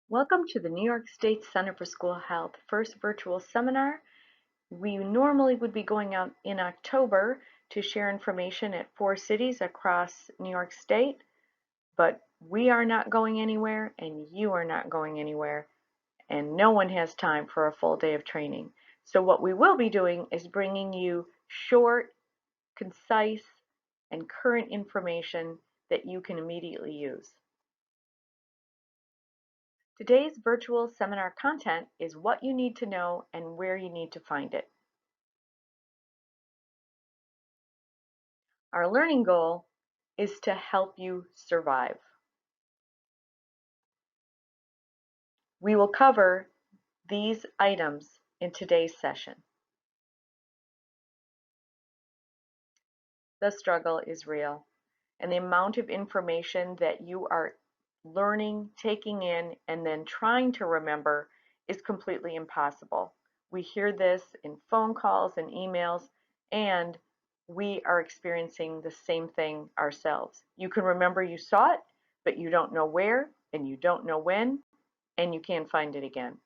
Welcome to the New York State Center for School Health first virtual seminar. We normally would be going out in October to share information at 4 cities across New York State, but we are not going anywhere and you are not going anywhere, and no one has time for a full day of training. So what we will be doing is bringing you short, concise, and current information that you can immediately use. Today's virtual seminar content is what you need to know and where you need to find it. Our learning goal is to help you survive. We will cover these items in today's session. The struggle is real, and the amount of information that you are learning, taking in, and then trying to remember is completely impossible. We hear this in phone calls and emails, and we are experiencing the same thing ourselves. You can remember you saw it, but you don't know where, and you don't know when, and you can't find it again.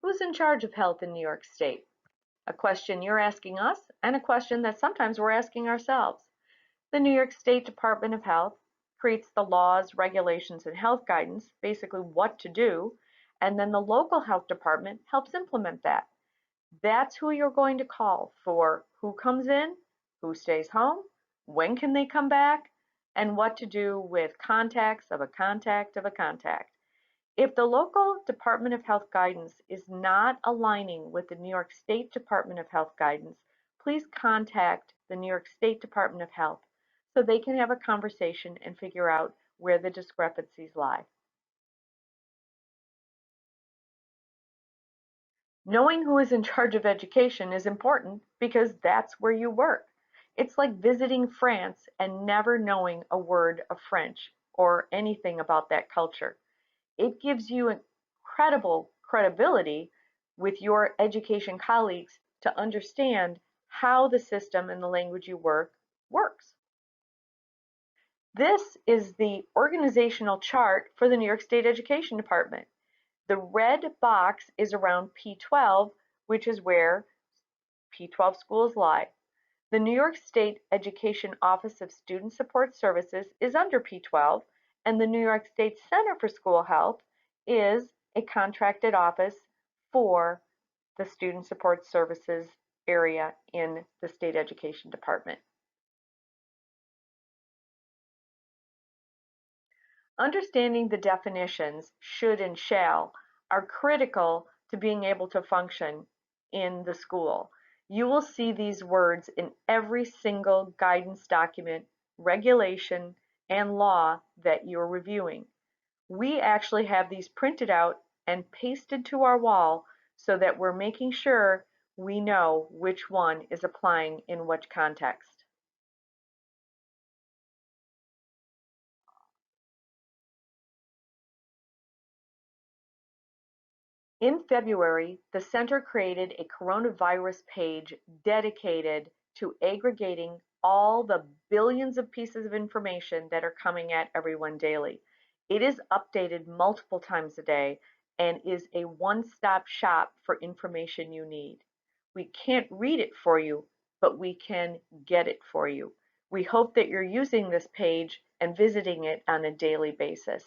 Who's in charge of health in New York State? A question you're asking us, and a question that sometimes we're asking ourselves. The New York State Department of Health creates the laws, regulations, and health guidance, basically what to do, and then the local health department helps implement that. That's who you're going to call for who comes in, who stays home, when can they come back, and what to do with contacts of a contact of a contact. If the local Department of Health guidance is not aligning with the New York State Department of Health guidance, please contact the New York State Department of Health so they can have a conversation and figure out where the discrepancies lie. Knowing who is in charge of education is important because that's where you work. It's like visiting France and never knowing a word of French or anything about that culture. It gives you incredible credibility with your education colleagues to understand how the system and the language you work works. This is the organizational chart for the New York State Education Department. The red box is around P12, which is where P12 schools lie. The New York State Education Office of Student Support Services is under P12, and the New York State Center for School Health is a contracted office for the Student Support Services area in the State Education Department. Understanding the definitions should and shall are critical to being able to function in the school. You will see these words in every single guidance document, regulation, and law that you're reviewing. We actually have these printed out and pasted to our wall so that we're making sure we know which one is applying in which context. In February, the center created a coronavirus page dedicated to aggregating all the billions of pieces of information that are coming at everyone daily. It is updated multiple times a day and is a one-stop shop for information you need. We can't read it for you, but we can get it for you. We hope that you're using this page and visiting it on a daily basis.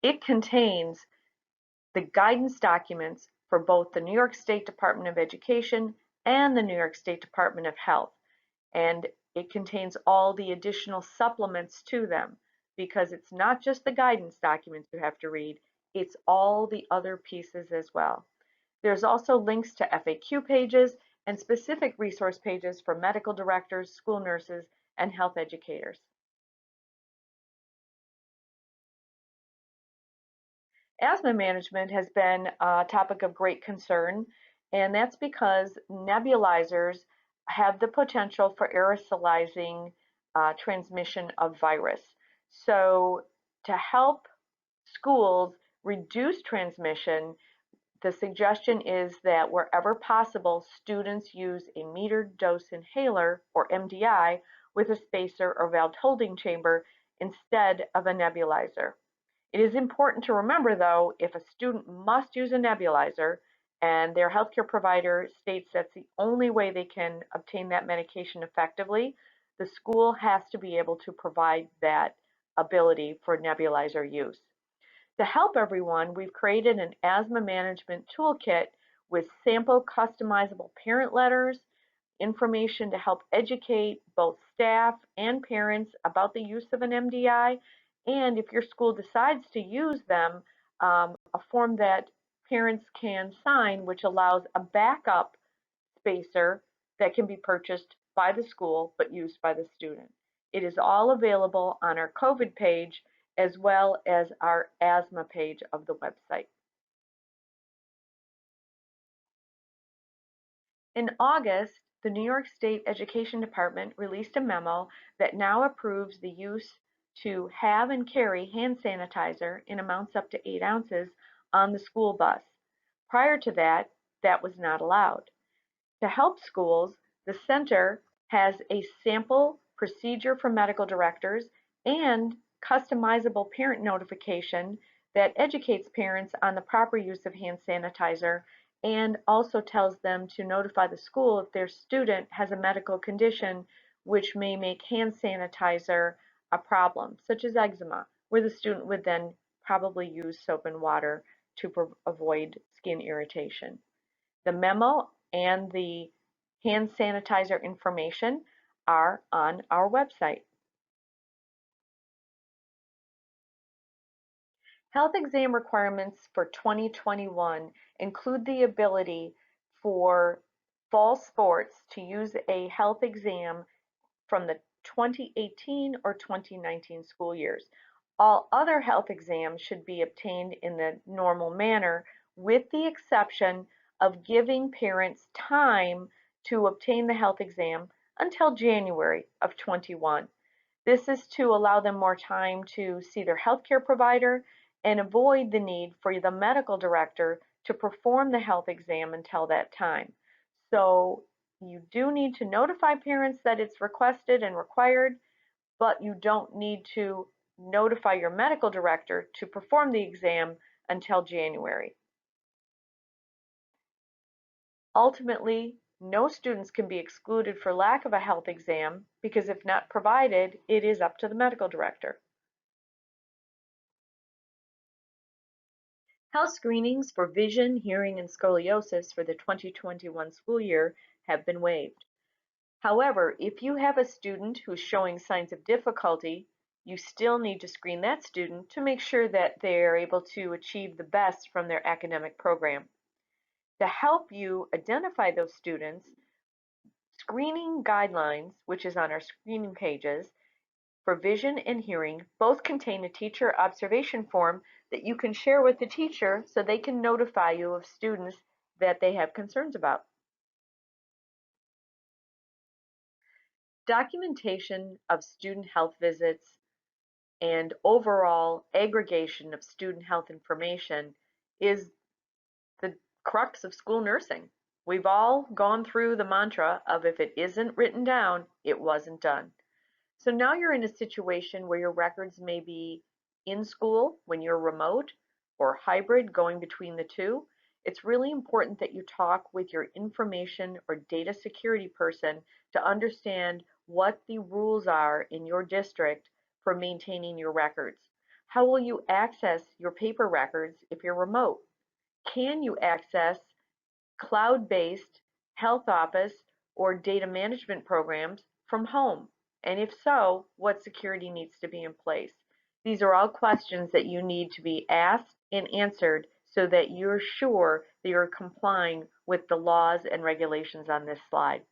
It contains the guidance documents for both the New York State Department of Education and the New York State Department of Health. And it contains all the additional supplements to them because it's not just the guidance documents you have to read, it's all the other pieces as well. There's also links to FAQ pages and specific resource pages for medical directors, school nurses, and health educators. Asthma management has been a topic of great concern, and that's because nebulizers have the potential for aerosolizing transmission of virus. So to help schools reduce transmission, the suggestion is that wherever possible, students use a metered dose inhaler, or MDI, with a spacer or valve holding chamber instead of a nebulizer. It is important to remember, though, if a student must use a nebulizer and their healthcare provider states that's the only way they can obtain that medication effectively, the school has to be able to provide that ability for nebulizer use. To help everyone, we've created an asthma management toolkit with sample customizable parent letters, information to help educate both staff and parents about the use of an MDI, and if your school decides to use them, a form that parents can sign, which allows a backup spacer that can be purchased by the school but used by the student. It is all available on our COVID page as well as our asthma page of the website. In August, the New York State Education Department released a memo that now approves the use to have and carry hand sanitizer in amounts up to 8 ounces on the school bus. Prior to that, that was not allowed. To help schools, the center has a sample procedure for medical directors and customizable parent notification that educates parents on the proper use of hand sanitizer and also tells them to notify the school if their student has a medical condition which may make hand sanitizer a problem, such as eczema, where the student would then probably use soap and water to avoid skin irritation. The memo and the hand sanitizer information are on our website. Health exam requirements for 2021 include the ability for fall sports to use a health exam from the 2018 or 2019 school years. All other health exams should be obtained in the normal manner, with the exception of giving parents time to obtain the health exam until January of 21. This is to allow them more time to see their healthcare provider and avoid the need for the medical director to perform the health exam until that time. So you do need to notify parents that it's requested and required, but you don't need to notify your medical director to perform the exam until January. Ultimately, no students can be excluded for lack of a health exam because if not provided, it is up to the medical director. Health screenings for vision, hearing, and scoliosis for the 2021 school year have been waived. However, if you have a student who's showing signs of difficulty, you still need to screen that student to make sure that they are able to achieve the best from their academic program. To help you identify those students, screening guidelines, which is on our screening pages, for vision and hearing both contain a teacher observation form that you can share with the teacher so they can notify you of students that they have concerns about. Documentation of student health visits and overall aggregation of student health information is the crux of school nursing. We've all gone through the mantra of if it isn't written down, it wasn't done. So now you're in a situation where your records may be in school when you're remote or hybrid going between the two. It's really important that you talk with your information or data security person to understand what the rules are in your district for maintaining your records. How will you access your paper records if you're remote? Can you access cloud-based health office or data management programs from home? And if so, what security needs to be in place? These are all questions that you need to be asked and answered so that you're sure that you're complying with the laws and regulations on this slide.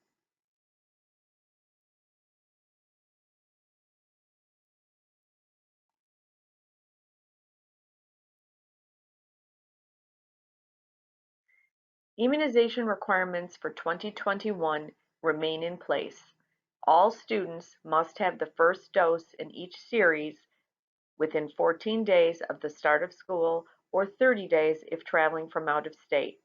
Immunization requirements for 2021 remain in place. All students must have the first dose in each series within 14 days of the start of school or 30 days if traveling from out of state.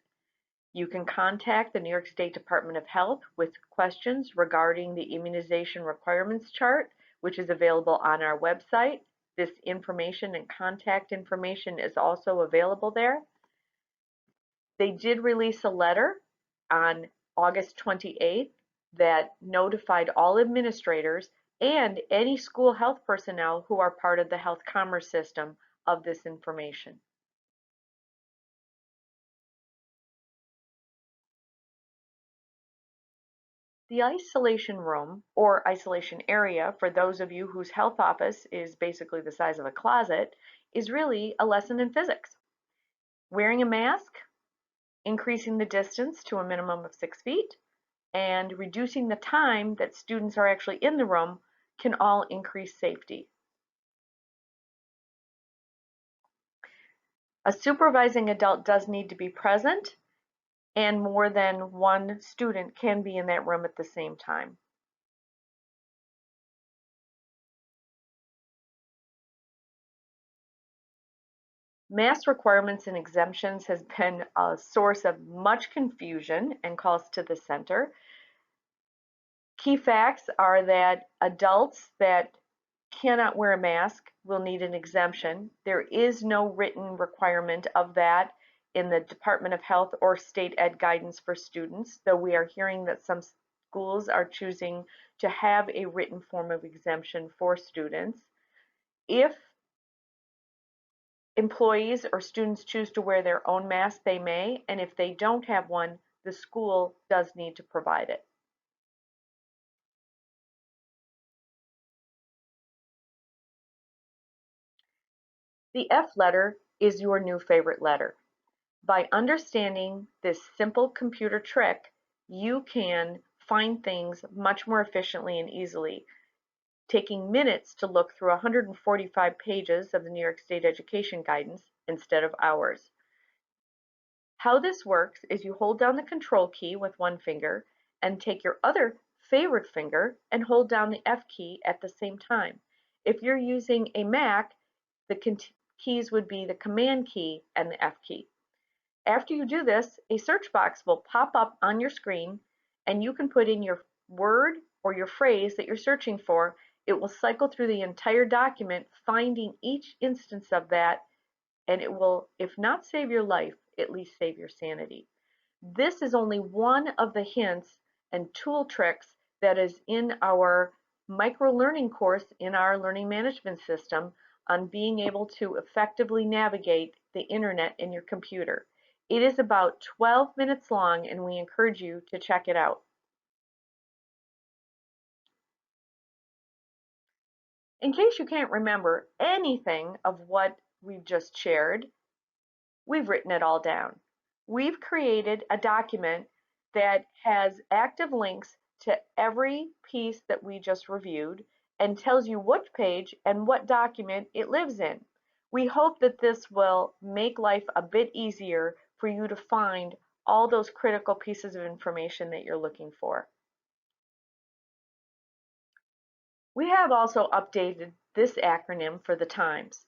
You can contact the New York State Department of Health with questions regarding the immunization requirements chart, which is available on our website. This information and contact information is also available there. They did release a letter on August 28th that notified all administrators and any school health personnel who are part of the health commerce system of this information. The isolation room, or isolation area, for those of you whose health office is basically the size of a closet, is really a lesson in physics. Wearing a mask, increasing the distance to a minimum of 6 feet, and reducing the time that students are actually in the room can all increase safety. A supervising adult does need to be present, and more than one student can be in that room at the same time. Mask requirements and exemptions has been a source of much confusion and calls to the center. Key facts are that adults that cannot wear a mask will need an exemption. There is no written requirement of that in the Department of Health or state ed guidance for students, though we are hearing that some schools are choosing to have a written form of exemption for students. If employees or students choose to wear their own mask, they may, and if they don't have one, the school does need to provide it. The F letter is your new favorite letter. By understanding this simple computer trick, you can find things much more efficiently and easily, taking minutes to look through 145 pages of the New York State Education Guidance instead of hours. How this works is you hold down the control key with one finger and take your other favorite finger and hold down the F key at the same time. If you're using a Mac, the keys would be the Command key and the F key. After you do this, a search box will pop up on your screen and you can put in your word or your phrase that you're searching for. It will cycle through the entire document, finding each instance of that, and it will, if not save your life, at least save your sanity. This is only one of the hints and tool tricks that is in our micro-learning course in our learning management system on being able to effectively navigate the internet in your computer. It is about 12 minutes long and we encourage you to check it out. In case you can't remember anything of what we've just shared, we've written it all down. We've created a document that has active links to every piece that we just reviewed and tells you which page and what document it lives in. We hope that this will make life a bit easier for you to find all those critical pieces of information that you're looking for. We have also updated this acronym for the times.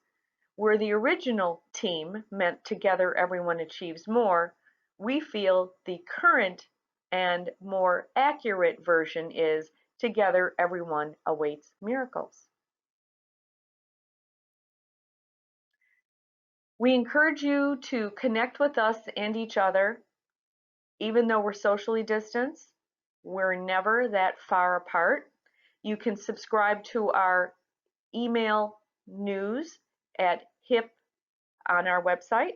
Where the original team meant together everyone achieves more, we feel the current and more accurate version is together everyone awaits miracles. We encourage you to connect with us and each other. Even though we're socially distanced, we're never that far apart. You can subscribe to our email news at HIP on our website.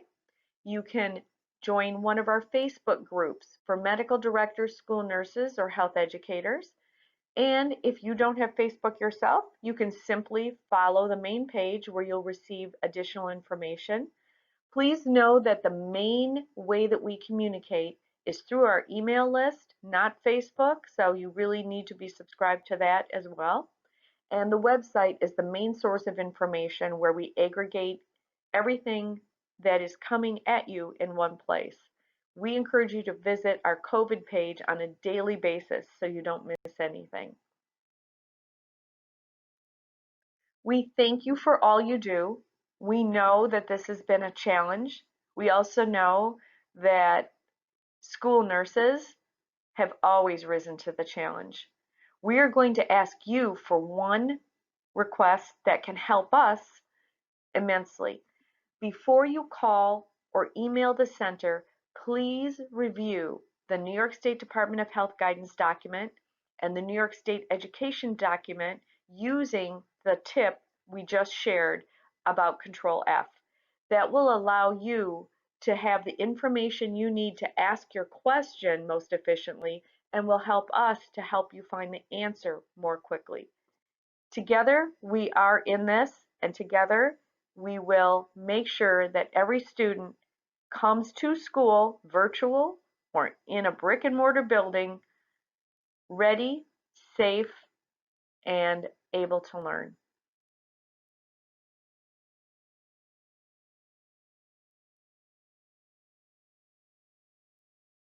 You can join one of our Facebook groups for medical directors, school nurses, or health educators. And if you don't have Facebook yourself, you can simply follow the main page where you'll receive additional information. Please know that the main way that we communicate is through our email list, not Facebook, so you really need to be subscribed to that as well. And the website is the main source of information where we aggregate everything that is coming at you in one place. We encourage you to visit our COVID page on a daily basis so you don't miss anything. We thank you for all you do. We know that this has been a challenge. We also know that School nurses have always risen to the challenge. We are going to ask you for one request that can help us immensely. Before you call or email the center, please review the New York State Department of Health guidance document and the New York State education document using the tip we just shared about Control F. That will allow you to have the information you need to ask your question most efficiently and will help us to help you find the answer more quickly. Together we are in this, and together we will make sure that every student comes to school, virtual or in a brick and mortar building, ready, safe, and able to learn.